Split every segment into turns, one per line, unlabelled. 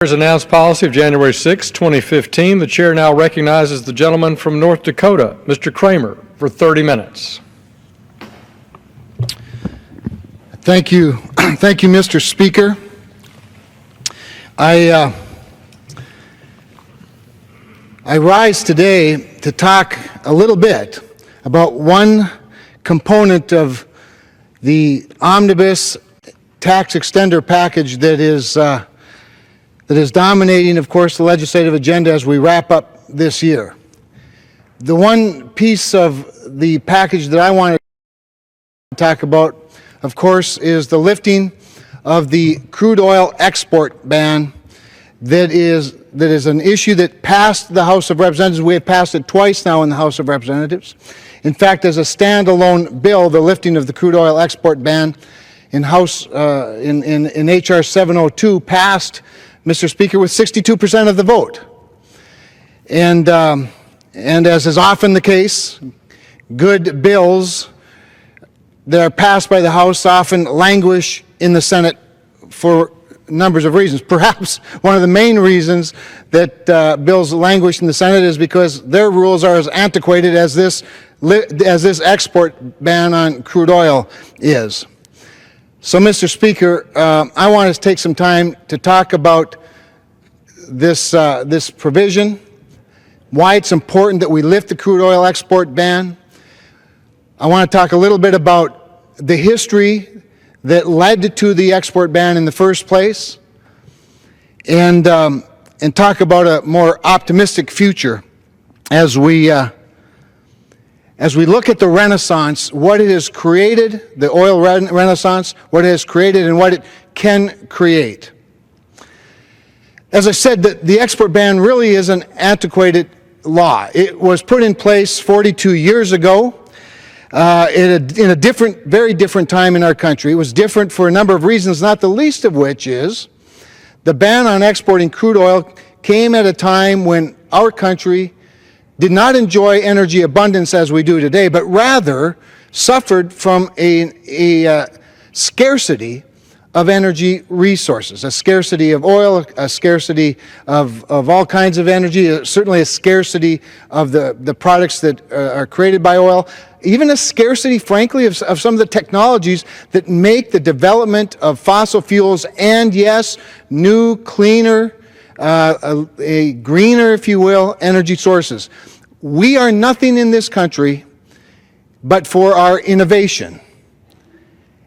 Announced policy of January 6, 2015. The chair now recognizes the gentleman from North Dakota, Mr. Cramer, for 30 minutes.
Thank you. Thank you, Mr. Speaker. I rise today to talk a little bit about one component of the omnibus tax extender package that is dominating, of course, the legislative agenda as we wrap up this year. The one piece of the package that I want to talk about, of course, is the lifting of the crude oil export ban that is an issue that passed the House of Representatives. We have passed it twice now in the House of Representatives. In fact, as a standalone bill, the lifting of the crude oil export ban in H.R. 702 passed, Mr. Speaker, with 62% of the vote. And as is often the case, good bills that are passed by the House often languish in the Senate for numbers of reasons. Perhaps one of the main reasons that bills languish in the Senate is because their rules are as antiquated as this export ban on crude oil is. So, Mr. Speaker, I want to take some time to talk about this provision, why it's important that we lift the crude oil export ban. I want to talk a little bit about the history that led to the export ban in the first place, and talk about a more optimistic future as we look at the Renaissance, what it has created, the oil Renaissance, what it has created and what it can create. As I said, the export ban really is an antiquated law. It was put in place 42 years ago in a very different time in our country. It was different for a number of reasons, not the least of which is the ban on exporting crude oil came at a time when our country did not enjoy energy abundance as we do today, but rather suffered from a scarcity of energy resources, a scarcity of oil, a scarcity of all kinds of energy, certainly a scarcity of the products that are created by oil, even a scarcity, frankly, of some of the technologies that make the development of fossil fuels and, yes, new, cleaner, a greener, if you will, energy sources. We are nothing in this country but for our innovation.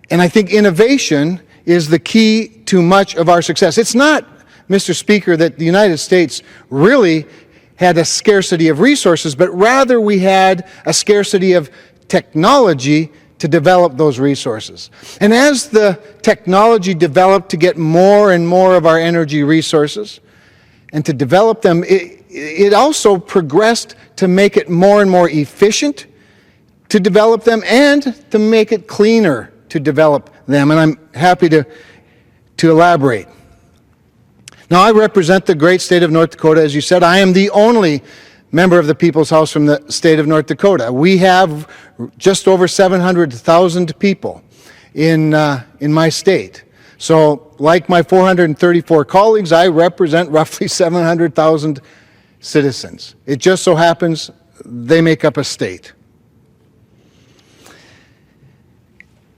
And I think innovation is the key to much of our success. It's not, Mr. Speaker, that the United States really had a scarcity of resources, but rather we had a scarcity of technology to develop those resources. And as the technology developed to get more and more of our energy resources and to develop them, it also progressed to make it more and more efficient to develop them and to make it cleaner to develop them. And I'm happy to elaborate. Now, I represent the great state of North Dakota. As you said, I am the only member of the People's House from the state of North Dakota. We have just over 700,000 people in my state. So, like my 434 colleagues, I represent roughly 700,000 citizens. It just so happens they make up a state.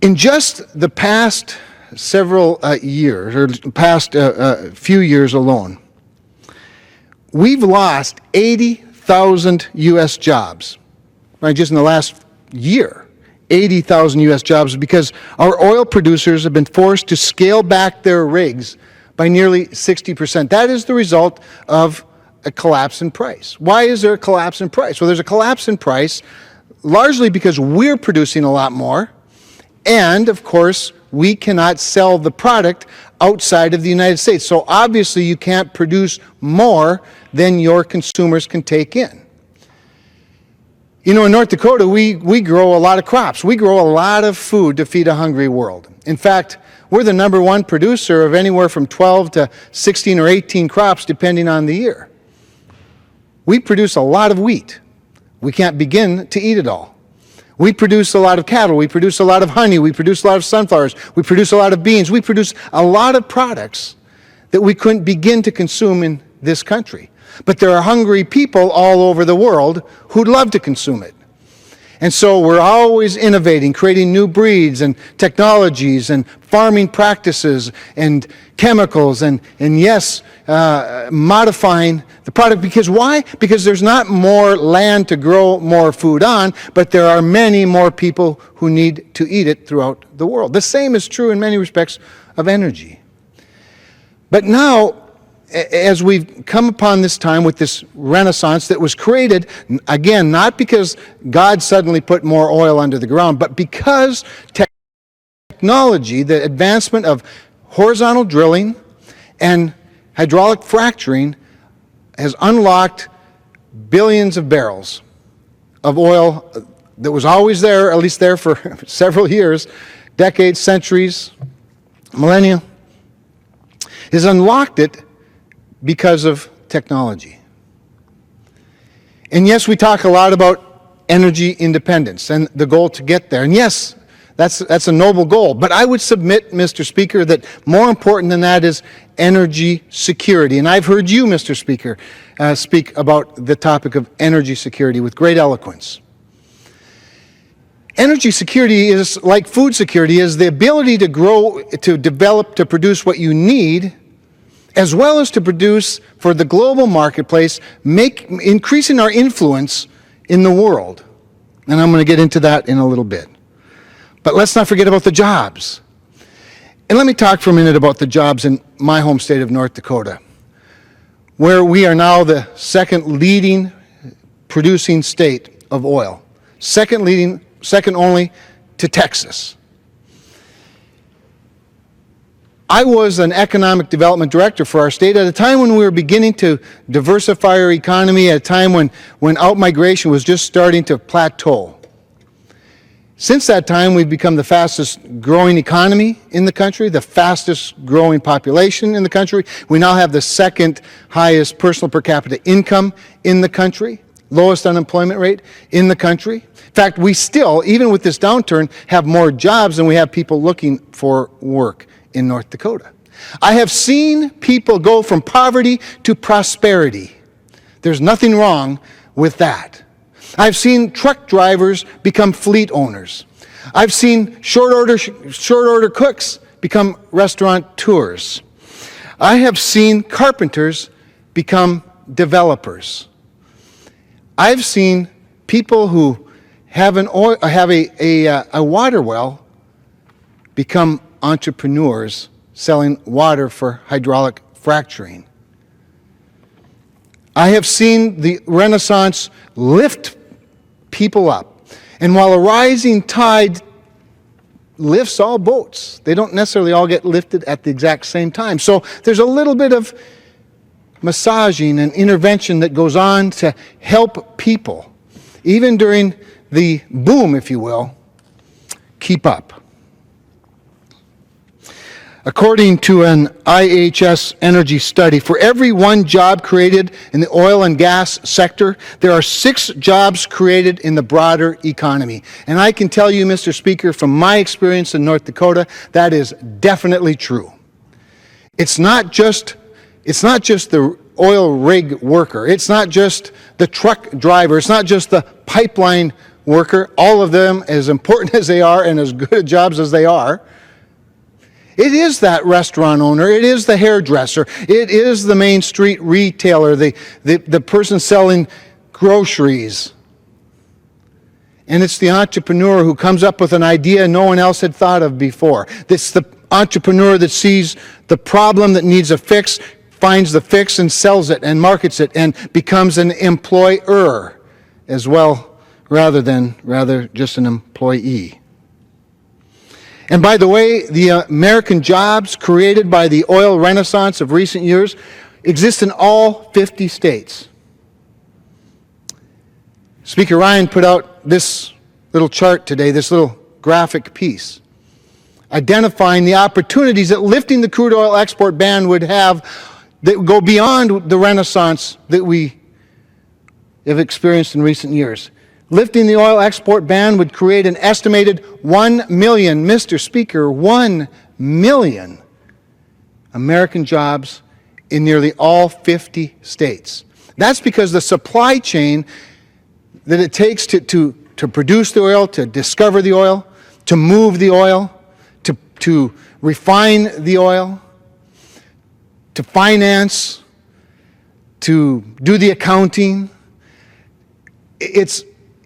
In just the past several years, or past few years alone, we've lost 80,000 U.S. jobs, right, just in the last year. 80,000 U.S. jobs because our oil producers have been forced to scale back their rigs by nearly 60%. That is the result of a collapse in price. Why is there a collapse in price? Well, there's a collapse in price largely because we're producing a lot more, and, of course, we cannot sell the product outside of the United States. So obviously you can't produce more than your consumers can take in. You know, in North Dakota, we grow a lot of crops. We grow a lot of food to feed a hungry world. In fact, we're the #1 producer of anywhere from 12 to 16 or 18 crops, depending on the year. We produce a lot of wheat. We can't begin to eat it all. We produce a lot of cattle. We produce a lot of honey. We produce a lot of sunflowers. We produce a lot of beans. We produce a lot of products that we couldn't begin to consume in this country. But there are hungry people all over the world who'd love to consume it. And so we're always innovating, creating new breeds and technologies and farming practices and chemicals and yes, modifying the product. Because why? Because there's not more land to grow more food on, but there are many more people who need to eat it throughout the world. The same is true in many respects of energy. But now, as we've come upon this time with this renaissance that was created, again, not because God suddenly put more oil under the ground, but because technology, the advancement of horizontal drilling and hydraulic fracturing has unlocked billions of barrels of oil that was always there, at least there for several years, decades, centuries, millennia, has unlocked it because of technology. And yes, we talk a lot about energy independence and the goal to get there. And yes, that's a noble goal. But I would submit, Mr. Speaker, that more important than that is energy security. And I've heard you, Mr. Speaker, speak about the topic of energy security with great eloquence. Energy security is like food security, is the ability to grow, to develop, to produce what you need, as well as to produce for the global marketplace, increasing our influence in the world. And I'm going to get into that in a little bit. But let's not forget about the jobs. And let me talk for a minute about the jobs in my home state of North Dakota, where we are now the second leading producing state of oil. Second only to Texas. I was an economic development director for our state at a time when we were beginning to diversify our economy, at a time when outmigration was just starting to plateau. Since that time, we've become the fastest growing economy in the country, the fastest growing population in the country. We now have the second highest personal per capita income in the country, lowest unemployment rate in the country. In fact, we still, even with this downturn, have more jobs than we have people looking for work in North Dakota. I have seen people go from poverty to prosperity. There's nothing wrong with that. I've seen truck drivers become fleet owners. I've seen short order cooks become restaurateurs. I have seen carpenters become developers. I've seen people who have a water well become entrepreneurs selling water for hydraulic fracturing. I have seen the Renaissance lift people up. And while a rising tide lifts all boats, they don't necessarily all get lifted at the exact same time. So there's a little bit of massaging and intervention that goes on to help people, even during the boom, if you will, keep up. According to an IHS energy study, for every one job created in the oil and gas sector, there are 6 jobs created in the broader economy. And I can tell you, Mr. Speaker, from my experience in North Dakota, that is definitely true. It's not just the oil rig worker. It's not just the truck driver. It's not just the pipeline worker. All of them, as important as they are and as good at jobs as they are, it is that restaurant owner, it is the hairdresser, it is the main street retailer, the person selling groceries. And it's the entrepreneur who comes up with an idea no one else had thought of before. It's the entrepreneur that sees the problem that needs a fix, finds the fix and sells it and markets it and becomes an employer as well, rather just an employee. And by the way, the American jobs created by the oil renaissance of recent years exist in all 50 states. Speaker Ryan put out this little chart today, this little graphic piece, identifying the opportunities that lifting the crude oil export ban would have that go beyond the renaissance that we have experienced in recent years. Lifting the oil export ban would create an estimated 1 million, Mr. Speaker, 1 million American jobs in nearly all 50 states. That's because the supply chain that it takes to produce the oil, to discover the oil, to move the oil, to refine the oil, to finance, to do the accounting, it's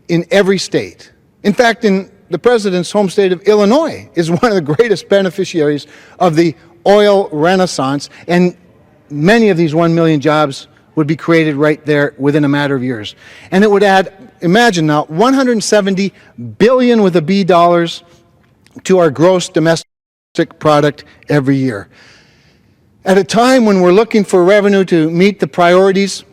in every state. In fact, in the president's home state of Illinois is one of the greatest beneficiaries of the oil renaissance, and many of these 1 million jobs would be created right there within a matter of years. And it would add, imagine now, 170 billion with a B dollars to our gross domestic product every year. At a time when we're looking for revenue to meet the priorities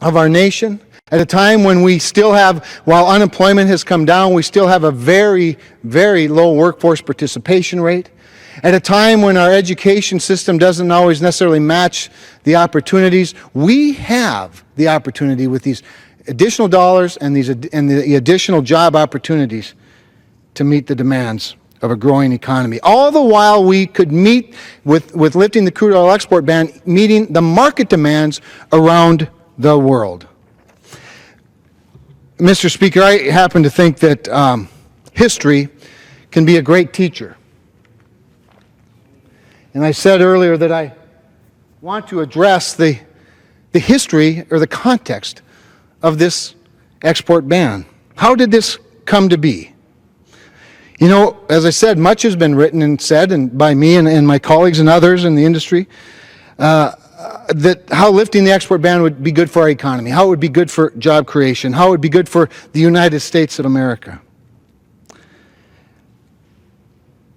of our nation, at a time when we still have, while unemployment has come down, we still have a very, very low workforce participation rate. At a time when our education system doesn't always necessarily match the opportunities, we have the opportunity with these additional dollars and the additional job opportunities to meet the demands of a growing economy. All the while we could meet with lifting the crude oil export ban, meeting the market demands around the world. Mr. Speaker, I happen to think that history can be a great teacher. And I said earlier that I want to address the history or the context of this export ban. How did this come to be? You know, as I said, much has been written and said, and by me and my colleagues and others in the industry, that how lifting the export ban would be good for our economy, how it would be good for job creation, how it would be good for the United States of America.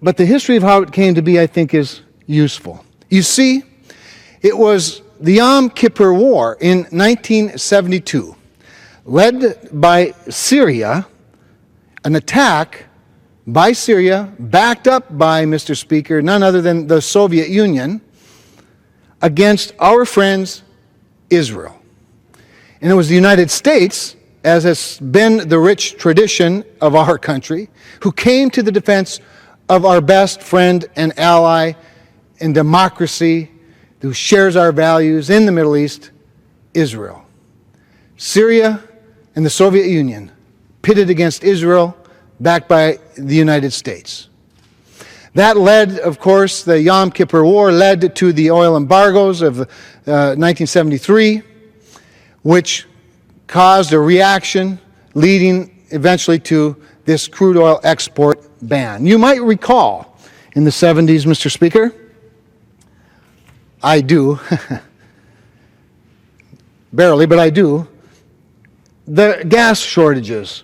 But the history of how it came to be, I think, is useful. You see, it was the Yom Kippur War in 1972, led by Syria, an attack by Syria, backed up by, Mr. Speaker, none other than the Soviet Union, against our friends Israel. And it was the United States, as has been the rich tradition of our country, who came to the defense of our best friend and ally in democracy, who shares our values in the Middle East, Israel. Syria and the Soviet Union pitted against Israel, backed by the United States. That led, of course, the Yom Kippur War led to the oil embargoes of 1973, which caused a reaction leading eventually to this crude oil export ban. You might recall in the 70s, Mr. Speaker, I do, barely, but I do, the gas shortages,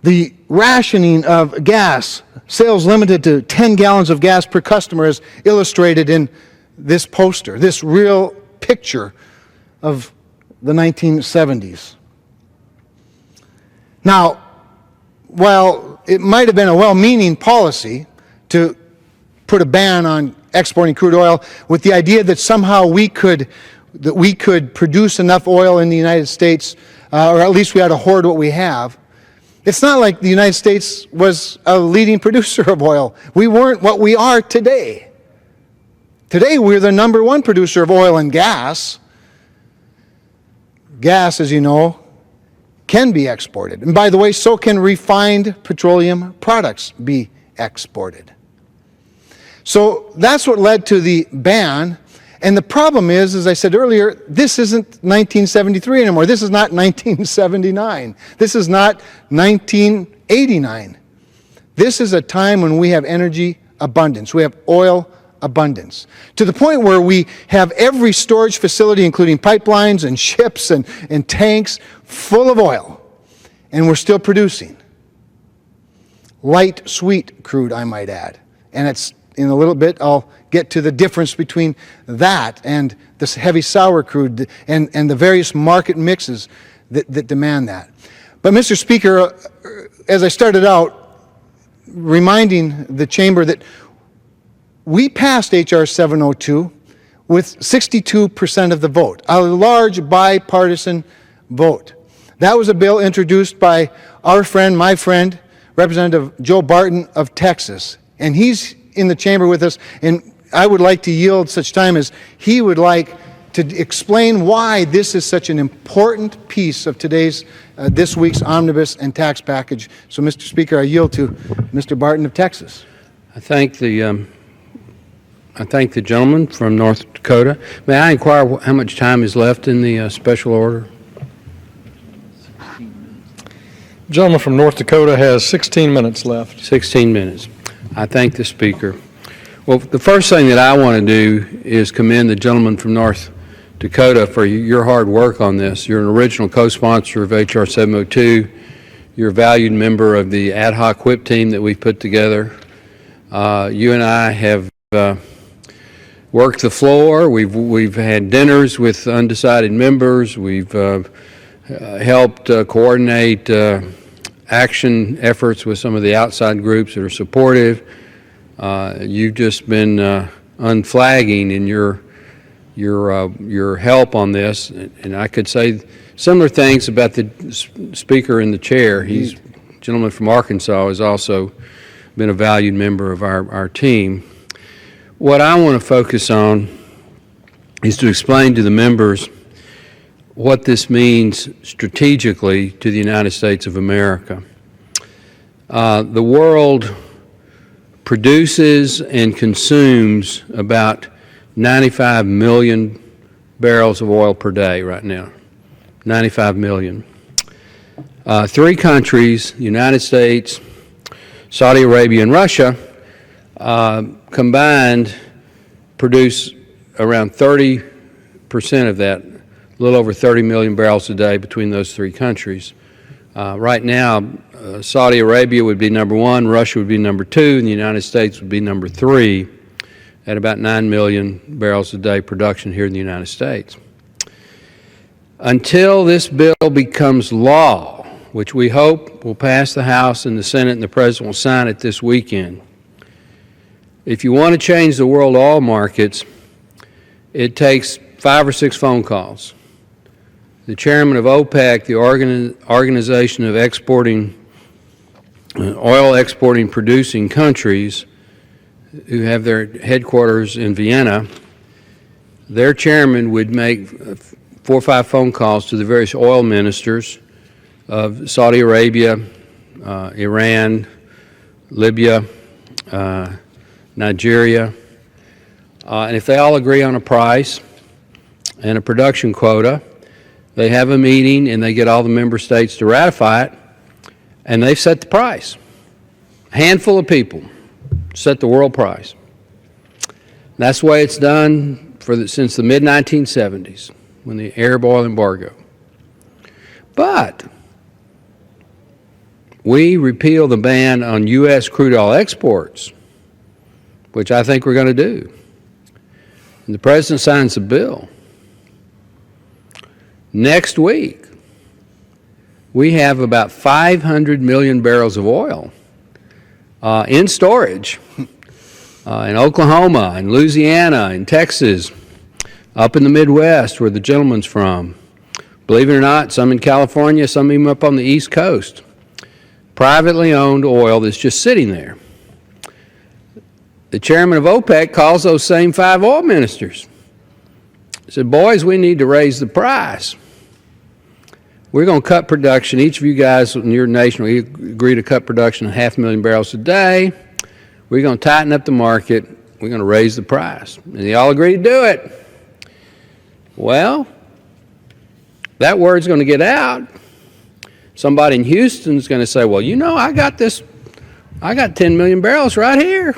the rationing of gas, sales limited to 10 gallons of gas per customer, is illustrated in this poster, this real picture of the 1970s. Now, while it might have been a well-meaning policy to put a ban on exporting crude oil with the idea that somehow we could produce enough oil in the United States, or at least we ought to hoard what we have, it's not like the United States was a leading producer of oil. We weren't what we are today. Today, we're the number one producer of oil and gas. Gas, as you know, can be exported. And by the way, so can refined petroleum products be exported. So that's what led to the ban. And the problem is, as I said earlier, this isn't 1973 anymore. This is not 1979. This is not 1989. This is a time when we have energy abundance. We have oil abundance. To the point where we have every storage facility, including pipelines and ships and tanks, full of oil. And we're still producing. Light, sweet crude, I might add. And it's, in a little bit, I'll get to the difference between that and this heavy sour crude and the various market mixes that demand that. But Mr. Speaker, as I started out, reminding the chamber that we passed H.R. 702 with 62% of the vote, a large bipartisan vote. That was a bill introduced by our friend, my friend, Representative Joe Barton of Texas. And he's in the chamber with us, and I would like to yield such time as he would like to explain why this is such an important piece of this week's omnibus and tax package. So, Mr. Speaker, I yield to Mr. Barton of Texas.
I thank the gentleman from North Dakota. May I inquire how much time is left in the special order?
The gentleman from North Dakota has 16 minutes left.
16 minutes. I thank the Speaker. Well, the first thing that I want to do is commend the gentleman from North Dakota for your hard work on this. You're an original co-sponsor of H.R. 702. You're a valued member of the ad hoc whip team that we've put together. You and I have worked the floor. We've had dinners with undecided members. We've helped coordinate action efforts with some of the outside groups that are supportive. You've just been unflagging in your help on this, and I could say similar things about the Speaker in the chair. He's a gentleman from Arkansas, has also been a valued member of our team. What I want to focus on is to explain to the members what this means strategically to the United States of America. The world produces and consumes about 95 million barrels of oil per day right now. 95 million. Three countries, the United States, Saudi Arabia, and Russia, combined produce around 30% of that, a little over 30 million barrels a day between those three countries. Right now, Saudi Arabia would be number one, Russia would be number two, and the United States would be number three at about 9 million barrels a day production here in the United States. Until this bill becomes law, which we hope will pass the House and the Senate and the President will sign it this weekend, if you want to change the world oil markets, it takes 5 or 6 phone calls. The chairman of OPEC, the Organization of Oil Exporting Producing Countries, who have their headquarters in Vienna, their chairman would make 4 or 5 phone calls to the various oil ministers of Saudi Arabia, Iran, Libya, Nigeria, and if they all agree on a price and a production quota, they have a meeting and they get all the member states to ratify it, and they've set the price. A handful of people set the world price. That's the way it's done since the mid-1970s, when the Arab oil embargo. But we repeal the ban on U.S. crude oil exports, which I think we're going to do. And the President signs the bill. Next week, we have about 500 million barrels of oil in storage in Oklahoma, in Louisiana, in Texas, up in the Midwest where the gentleman's from. Believe it or not, some in California, some even up on the East Coast. Privately owned oil that's just sitting there. The chairman of OPEC calls those same 5 oil ministers. He said, boys, we need to raise the price. We're going to cut production. Each of you guys in your nation will agree to cut production of 500,000 barrels a day. We're going to tighten up the market. We're going to raise the price. And they all agree to do it. Well, that word's going to get out. Somebody in Houston's going to say, well, you know, I got 10 million barrels right here.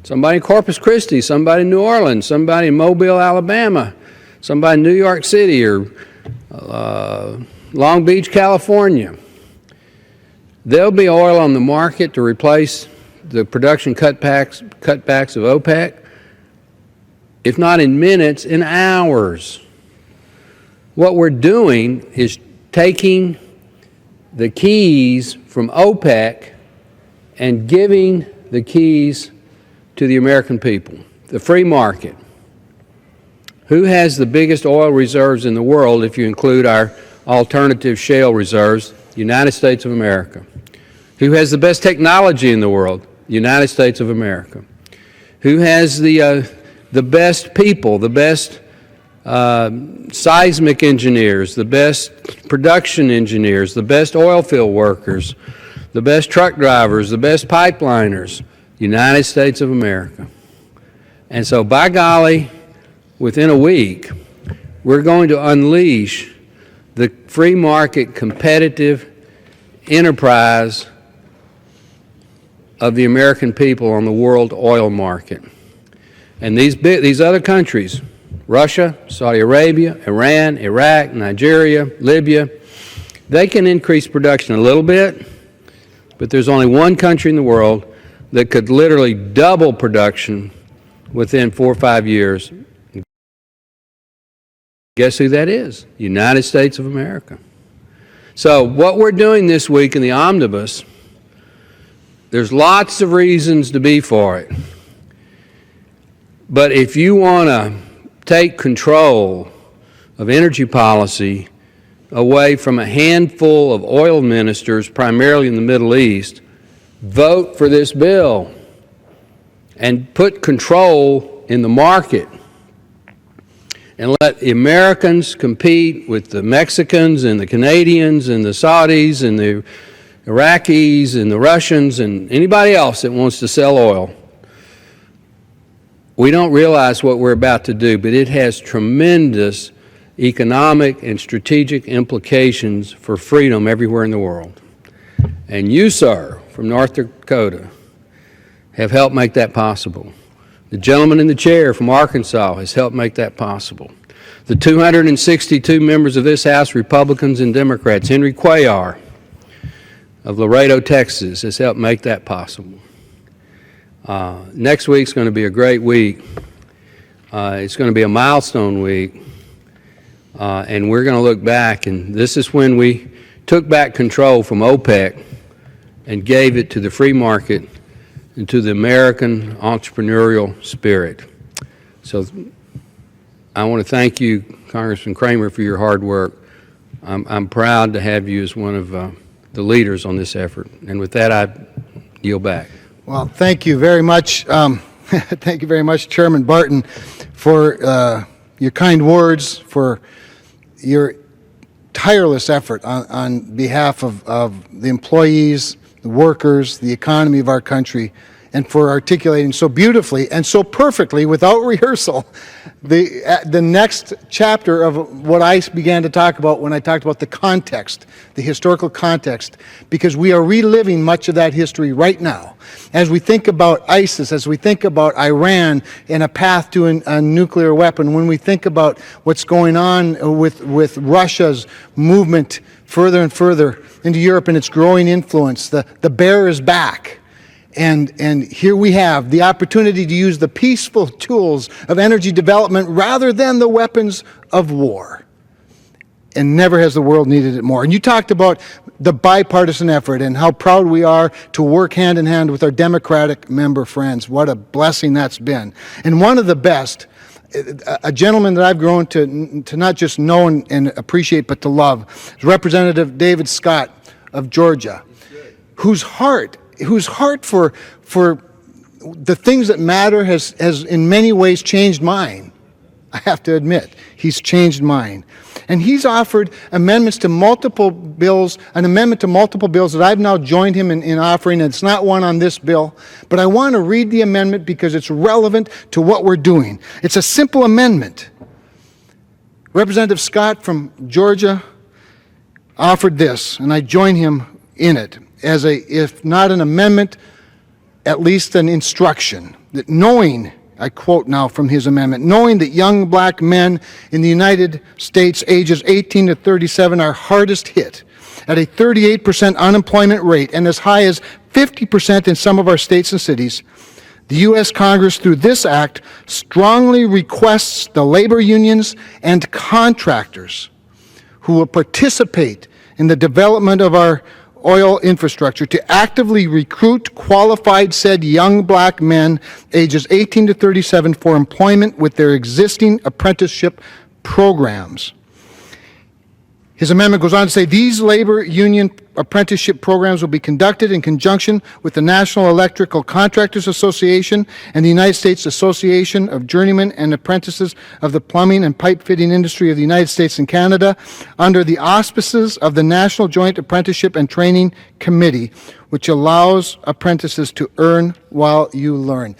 Somebody in Corpus Christi, somebody in New Orleans, somebody in Mobile, Alabama, somebody in New York City or Long Beach, California. There'll be oil on the market to replace the production cutbacks of OPEC, if not in minutes, in hours. What we're doing is taking the keys from OPEC and giving the keys to the American people, the free market. Who has the biggest oil reserves in the world if you include our alternative shale reserves? The United States of America. Who has the best technology in the world? The United States of America. Who has the best people, the best seismic engineers, the best production engineers, the best oil field workers, the best truck drivers, the best pipeliners, United States of America. And so, by golly, within a week, we're going to unleash the free market competitive enterprise of the American people on the world oil market. And these other countries, Russia, Saudi Arabia, Iran, Iraq, Nigeria, Libya, they can increase production a little bit, but there's only one country in the world that could literally double production within 4 or 5 years. Guess who that is? United States of America. So what we're doing this week in the omnibus, there's lots of reasons to be for it. But if you want to take control of energy policy away from a handful of oil ministers, primarily in the Middle East, vote for this bill and put control in the market and let the Americans compete with the Mexicans and the Canadians and the Saudis and the Iraqis and the Russians and anybody else that wants to sell oil. We don't realize what we're about to do, but it has tremendous economic and strategic implications for freedom everywhere in the world. And you, sir, from North Dakota, have helped make that possible. The gentleman in the chair from Arkansas has helped make that possible. The 262 members of this House, Republicans and Democrats, Henry Cuellar of Laredo, Texas, has helped make that possible. Next week's going to be a great week. It's going to be a milestone week. And we're going to look back, and this is when we took back control from OPEC and gave it to the free market and to the American entrepreneurial spirit. So I want to thank you, Congressman Cramer, for your hard work. I'm proud to have you as one of the leaders on this effort. And with that, I yield back.
Well, thank you very much. Thank you very much, Chairman Barton, for your kind words, for your tireless effort on behalf of the employees, the workers, the economy of our country, and for articulating so beautifully and so perfectly, without rehearsal, the next chapter of what I began to talk about when I talked about the context, the historical context, because we are reliving much of that history right now. As we think about ISIS, as we think about Iran and a path to a nuclear weapon, when we think about what's going on with Russia's movement further and further into Europe and its growing influence, the bear is back. And here we have the opportunity to use the peaceful tools of energy development rather than the weapons of war. And never has the world needed it more. And you talked about the bipartisan effort and how proud we are to work hand in hand with our Democratic member friends. What a blessing that's been. And one of the best, a gentleman that I've grown to not just know and appreciate but to love, is Representative David Scott of Georgia, whose heart for the things that matter has in many ways changed mine. I have to admit, he's changed mine. And he's offered amendments to multiple bills, an amendment to multiple bills that I've now joined him in offering, and it's not one on this bill, but I want to read the amendment because it's relevant to what we're doing. It's a simple amendment. Representative Scott from Georgia offered this, and I join him in it as if not an amendment, at least an instruction, that knowing, I quote now from his amendment, knowing that young black men in the United States ages 18 to 37 are hardest hit at a 38% unemployment rate and as high as 50% in some of our states and cities, the U.S. Congress, through this act, strongly requests the labor unions and contractors who will participate in the development of our oil infrastructure to actively recruit qualified said young black men ages 18 to 37 for employment with their existing apprenticeship programs. His amendment goes on to say, these labor union apprenticeship programs will be conducted in conjunction with the National Electrical Contractors Association and the United States Association of Journeymen and Apprentices of the Plumbing and Pipe Fitting Industry of the United States and Canada, under the auspices of the National Joint Apprenticeship and Training Committee, which allows apprentices to earn while you learn.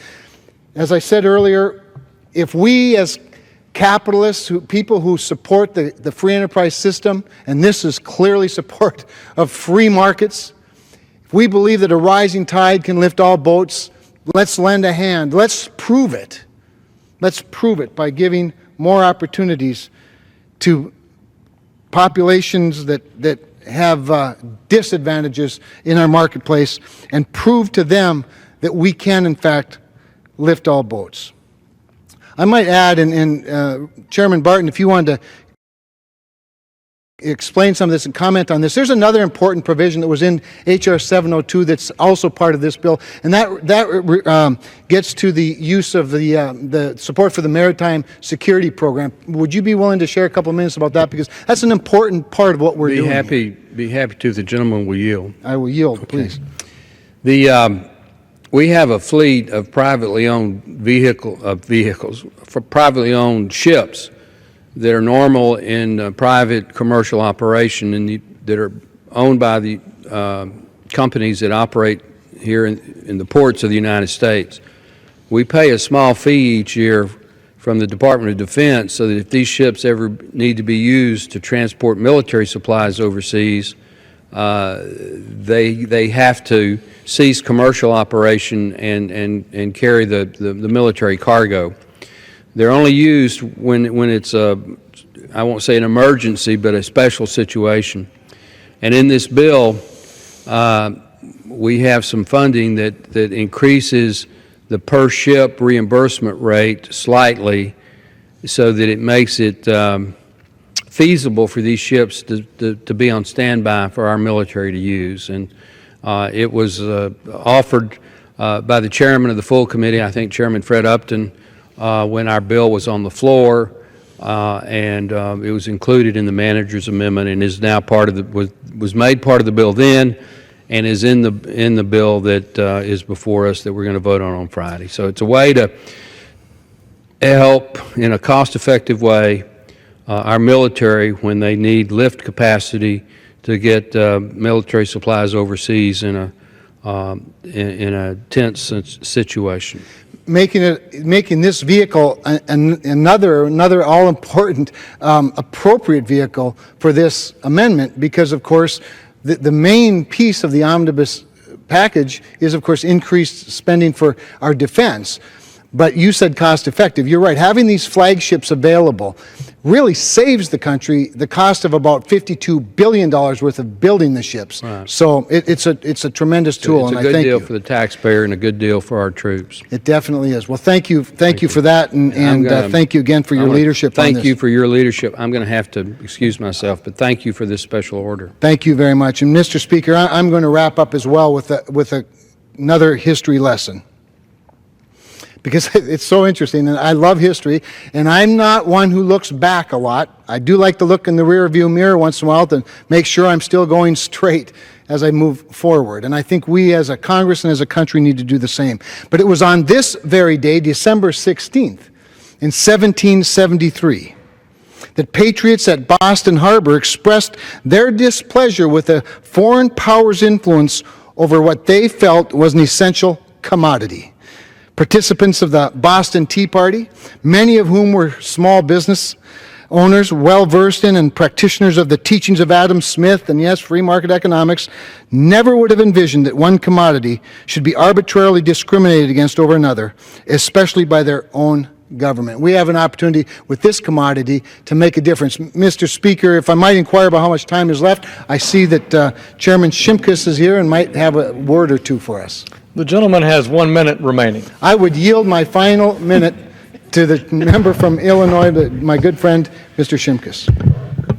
As I said earlier, if we as capitalists, people who support the free enterprise system, and this is clearly support of free markets, if we believe that a rising tide can lift all boats, let's lend a hand. Let's prove it. Let's prove it by giving more opportunities to populations that have disadvantages in our marketplace, and prove to them that we can, in fact, lift all boats. I might add, and Chairman Barton, if you wanted to explain some of this and comment on this, there's another important provision that was in H.R. 702 that's also part of this bill, and that gets to the use of the support for the Maritime Security Program. Would you be willing to share a couple of minutes about that? Because that's an important part of what we're doing.
Be happy to. The gentleman will yield.
I will yield, please.
We have a fleet of privately owned vehicles, for privately owned ships that are normal in private commercial operation and that are owned by the companies that operate here in the ports of the United States. We pay a small fee each year from the Department of Defense so that if these ships ever need to be used to transport military supplies overseas, they have to cease commercial operation and carry the military cargo. They're only used when it's I won't say an emergency, but a special situation. And in this bill, we have some funding that increases the per ship reimbursement rate slightly so that it makes it feasible for these ships to be on standby for our military to use. And it was offered by the chairman of the full committee, I think Chairman Fred Upton, when our bill was on the floor, and it was included in the manager's amendment and is now part of the was made part of the bill then, and is in the bill that is before us that we're going to vote on Friday. So it's a way to help in a cost-effective way our military when they need lift capacity to get military supplies overseas in a tense situation.
Making this vehicle another all-important appropriate vehicle for this amendment, because of course the main piece of the omnibus package is of course increased spending for our defense. But you said cost-effective. You're right. Having these flagships available really saves the country the cost of about $52 billion worth of building the ships. Right. So it's a tremendous tool.
It's a good deal for the taxpayer and a good deal for our troops.
It definitely is. Well, thank you for that, and thank you again for your leadership on this.
Thank you for your leadership. I'm going to have to excuse myself, but thank you for this special order.
Thank you very much. And Mr. Speaker, I'm going to wrap up as well with another history lesson, because it's so interesting, and I love history, and I'm not one who looks back a lot. I do like to look in the rear-view mirror once in a while to make sure I'm still going straight as I move forward, and I think we as a Congress and as a country need to do the same. But it was on this very day, December 16th, in 1773, that patriots at Boston Harbor expressed their displeasure with a foreign power's influence over what they felt was an essential commodity. Participants of the Boston Tea Party, many of whom were small business owners, well-versed in and practitioners of the teachings of Adam Smith and, yes, free market economics, never would have envisioned that one commodity should be arbitrarily discriminated against over another, especially by their own government. We have an opportunity with this commodity to make a difference. Mr. Speaker, if I might inquire about how much time is left, I see that Chairman Shimkus is here and might have a word or two for us.
The gentleman has 1 minute remaining.
I would yield my final minute to the member from Illinois, my good friend, Mr. Shimkus.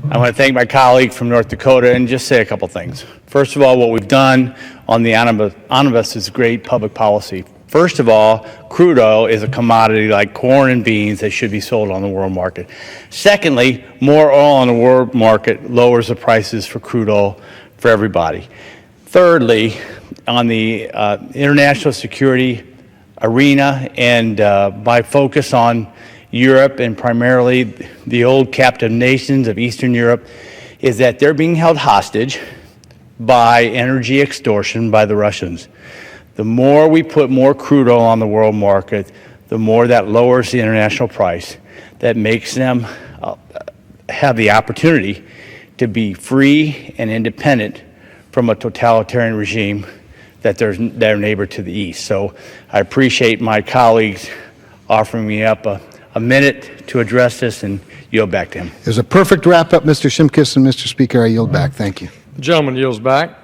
I want to thank my colleague from North Dakota and just say a couple things. First of all, what we've done on the omnibus is great public policy First of all, crude oil is a commodity like corn and beans that should be sold on the world market. Secondly, more oil on the world market lowers the prices for crude oil for everybody. Thirdly, on the international security arena and by focus on Europe and primarily the old captive nations of Eastern Europe, is that they're being held hostage by energy extortion by the Russians. The more we put more crude oil on the world market, the more that lowers the international price. That makes them have the opportunity to be free and independent from a totalitarian regime that their neighbor to the east. So I appreciate my colleagues offering me up a minute to address this, and yield back to him.
There's a perfect wrap-up, Mr. Shimkus, and Mr. Speaker, I yield back. Thank you.
The gentleman yields back.